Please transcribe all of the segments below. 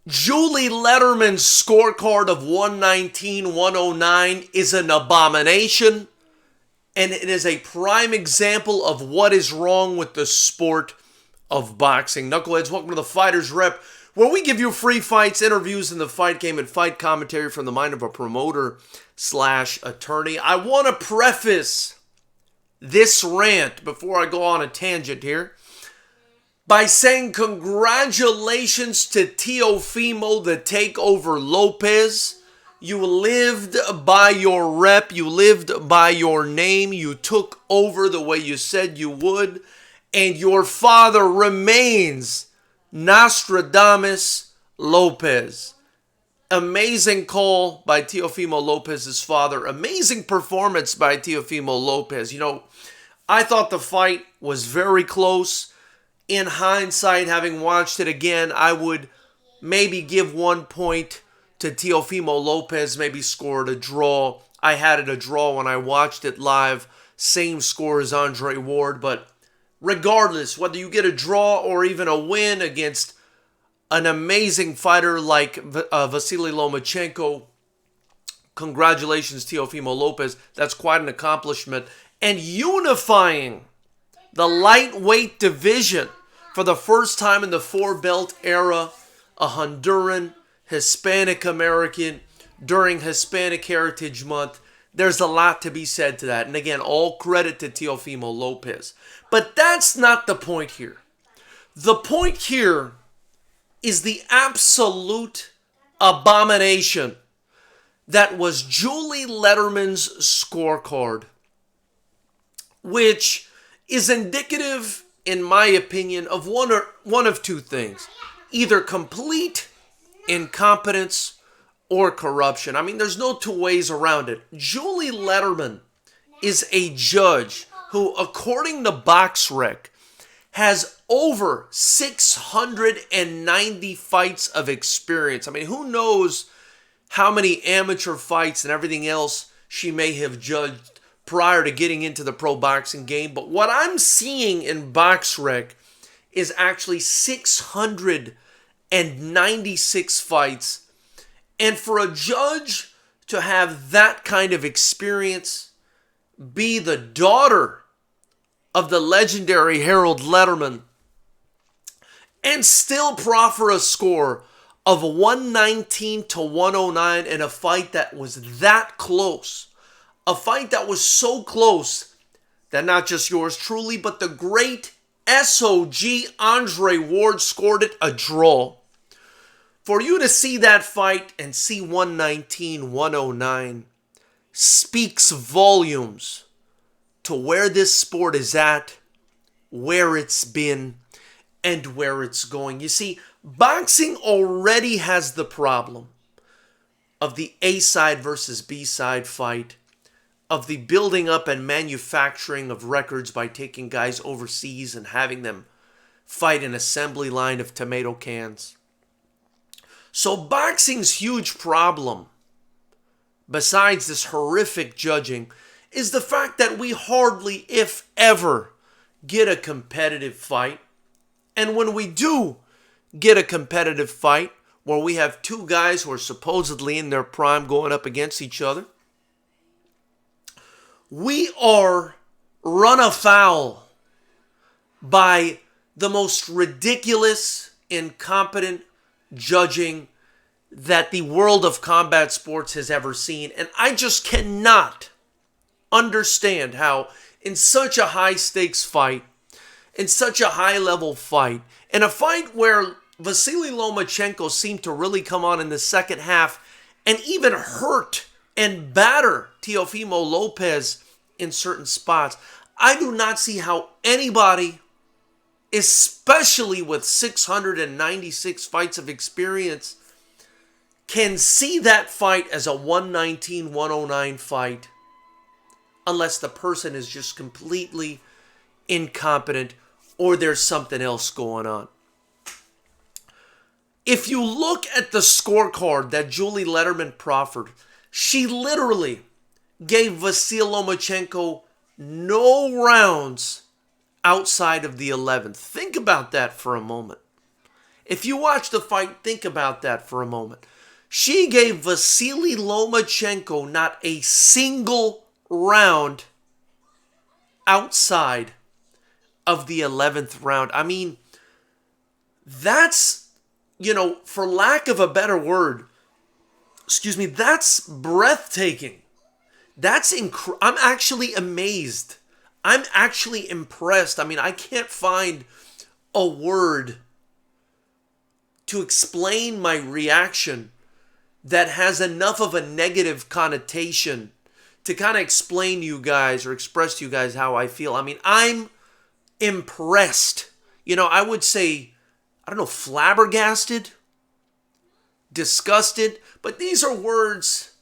Julie Lederman's scorecard of 119-109 is an abomination, and it is a prime example of what is wrong with the sport of boxing. Knuckleheads, welcome to the Fighters Rep, where we give you free fights, interviews in the fight game, and fight commentary from the mind of a promoter/attorney. I want to preface this rant before I go on a tangent here by saying congratulations to Teofimo the Takeover Lopez. You lived by your rep. You lived by your name. You took over the way you said you would. And your father remains Nostradamus Lopez. Amazing call by Teofimo Lopez's father. Amazing performance by Teofimo Lopez. You know, I thought the fight was very close. In hindsight, having watched it again, I would maybe give 1 point to Teofimo Lopez, maybe scored a draw. I had it a draw when I watched it live. Same score as Andre Ward, but regardless, whether you get a draw or even a win against an amazing fighter like Vasily Lomachenko, congratulations, Teofimo Lopez. That's quite an accomplishment. And unifying the lightweight division for the first time in the four-belt era, a Honduran, Hispanic American, during Hispanic Heritage Month. There's a lot to be said to that. And again, all credit to Teofimo Lopez. But that's not the point here. The point here is the absolute abomination that was Julie Lederman's scorecard, which is indicative, in my opinion, of one of two things. Either complete incompetence or corruption. I mean, there's no two ways around it. Julie Lederman is a judge who, according to BoxRec, has over 690 fights of experience. I mean, who knows how many amateur fights and everything else she may have judged prior to getting into the pro boxing game. But what I'm seeing in BoxRec is actually 696 fights. And for a judge to have that kind of experience, be the daughter of the legendary Harold Lederman, and still proffer a score of 119-109 in a fight that was that close, a fight that was so close that not just yours truly, but the great SOG Andre Ward scored it a draw. For you to see that fight and see 119-109 speaks volumes to where this sport is at, where it's been, and where it's going. You see, boxing already has the problem of the A-side versus B-side fight, of the building up and manufacturing of records by taking guys overseas and having them fight an assembly line of tomato cans. So boxing's huge problem, besides this horrific judging, is the fact that we hardly, if ever, get a competitive fight. And when we do get a competitive fight, where we have two guys who are supposedly in their prime going up against each other, we are run afoul by the most ridiculous, incompetent judging that the world of combat sports has ever seen. And I just cannot understand how in such a high stakes fight, in such a high level fight, in a fight where Vasily Lomachenko seemed to really come on in the second half and even hurt and batter Teofimo Lopez in certain spots, I do not see how anybody, especially with 696 fights of experience, can see that fight as a 119-109 fight unless the person is just completely incompetent or there's something else going on. If you look at the scorecard that Julie Lederman proffered, she literally gave Vasily Lomachenko no rounds outside of the 11th. Think about that for a moment. If you watch the fight, think about that for a moment. She gave Vasily Lomachenko not a single round outside of the 11th round. I mean, that's, for lack of a better word, that's breathtaking. I'm actually amazed. I'm actually impressed. I mean, I can't find a word to explain my reaction that has enough of a negative connotation to kind of explain to you guys or express to you guys how I feel. I mean, I'm impressed. I would say, I don't know, flabbergasted, disgusted, but these are words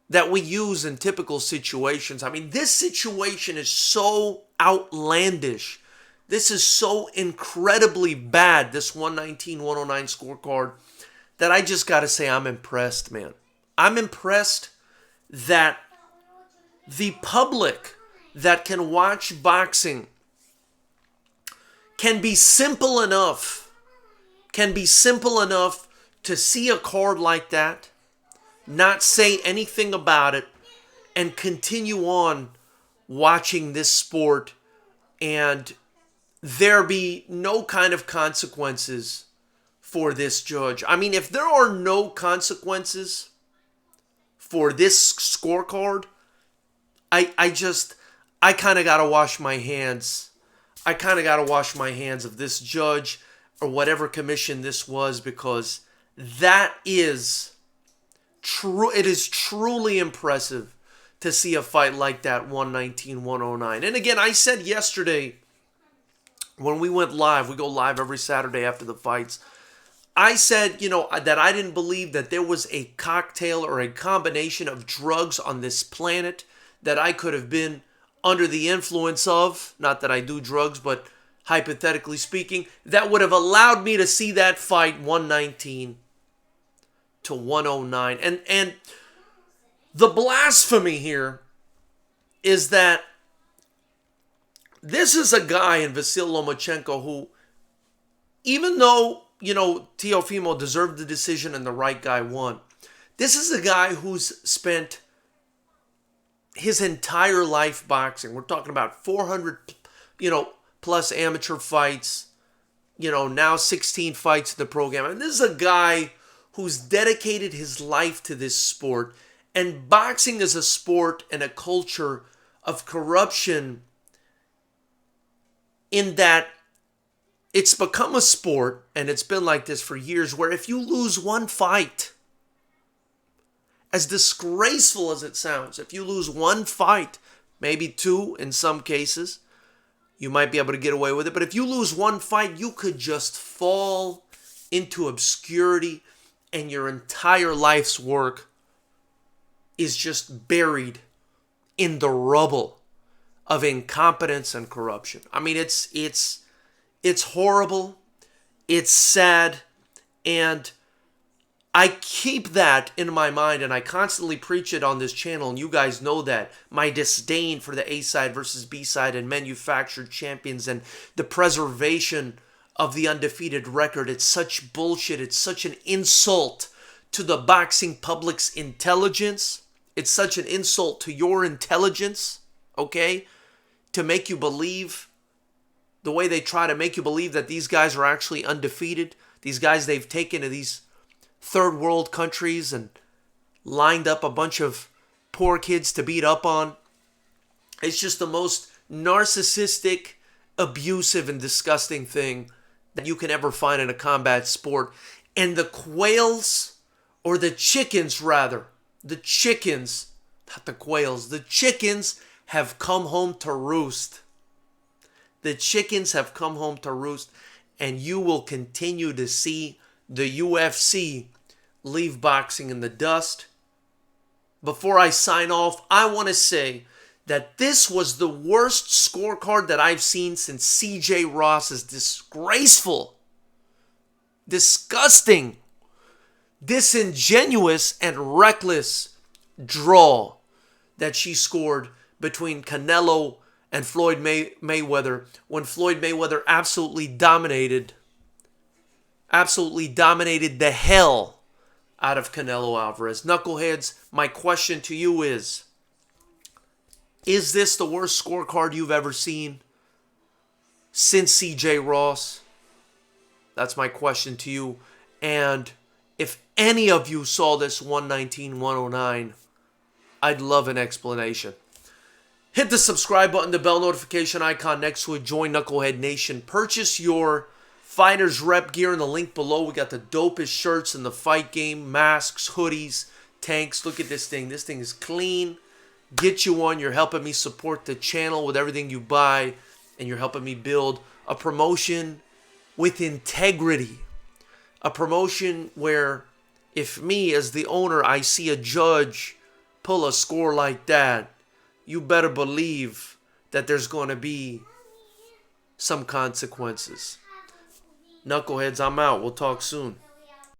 that we use in typical situations. I mean, this situation is so outlandish. This is so incredibly bad, this 119-109 scorecard, that I just got to say I'm impressed, man. I'm impressed that the public that can watch boxing can be simple enough to see a card like that, not say anything about it, and continue on watching this sport, and there be no kind of consequences for this judge. I mean, if there are no consequences for this scorecard, I kind of got to wash my hands. I kind of got to wash my hands of this judge or whatever commission this was, because that is true. It is truly impressive to see a fight like that, 119-109. And again, I said yesterday when we went live, we go live every Saturday after the fights, I said, that I didn't believe that there was a cocktail or a combination of drugs on this planet that I could have been under the influence of, not that I do drugs, but hypothetically speaking, that would have allowed me to see that fight 119-109. And the blasphemy here is that this is a guy in Vasily Lomachenko who, even though, Teofimo deserved the decision and the right guy won, this is a guy who's spent his entire life boxing. We're talking about 400, plus amateur fights, now 16 fights in the program. And this is a guy who's dedicated his life to this sport. And boxing is a sport and a culture of corruption, in that it's become a sport, and it's been like this for years, where if you lose one fight, as disgraceful as it sounds, if you lose one fight, maybe two in some cases, you might be able to get away with it. But if you lose one fight, you could just fall into obscurity, and your entire life's work is just buried in the rubble of incompetence and corruption. I mean, it's horrible, it's sad, and I keep that in my mind, and I constantly preach it on this channel, and you guys know that. My disdain for the A-side versus B-side and manufactured champions and the preservation of the undefeated record. It's such bullshit. It's such an insult to the boxing public's intelligence. It's such an insult to your intelligence, okay? To make you believe the way they try to make you believe that these guys are actually undefeated. These guys they've taken to these third world countries and lined up a bunch of poor kids to beat up on. It's just the most narcissistic, abusive, and disgusting thing that you can ever find in a combat sport. And the quails, or the chickens rather, the chickens, not the quails, the chickens have come home to roost. The chickens have come home to roost, and you will continue to see the UFC leave boxing in the dust. Before I sign off, I want to say that this was the worst scorecard that I've seen since C.J. Ross's disgraceful, disgusting, disingenuous, and reckless draw that she scored between Canelo and Floyd Mayweather, when Floyd Mayweather absolutely dominated absolutely dominated the hell out of Canelo Alvarez. Knuckleheads, my question to you is this the worst scorecard you've ever seen since CJ Ross? That's my question to you. And if any of you saw this 119-109, I'd love an explanation. Hit the subscribe button, the bell notification icon next to it. Join Knucklehead Nation. Purchase your FightersRep gear in the link below. We got the dopest shirts in the fight game, masks, hoodies, tanks. Look at this thing. This thing is clean. Get you one. You're helping me support the channel with everything you buy, and you're helping me build a promotion with integrity. A promotion where if me as the owner, I see a judge pull a score like that, you better believe that there's going to be some consequences. Knuckleheads, I'm out. We'll talk soon.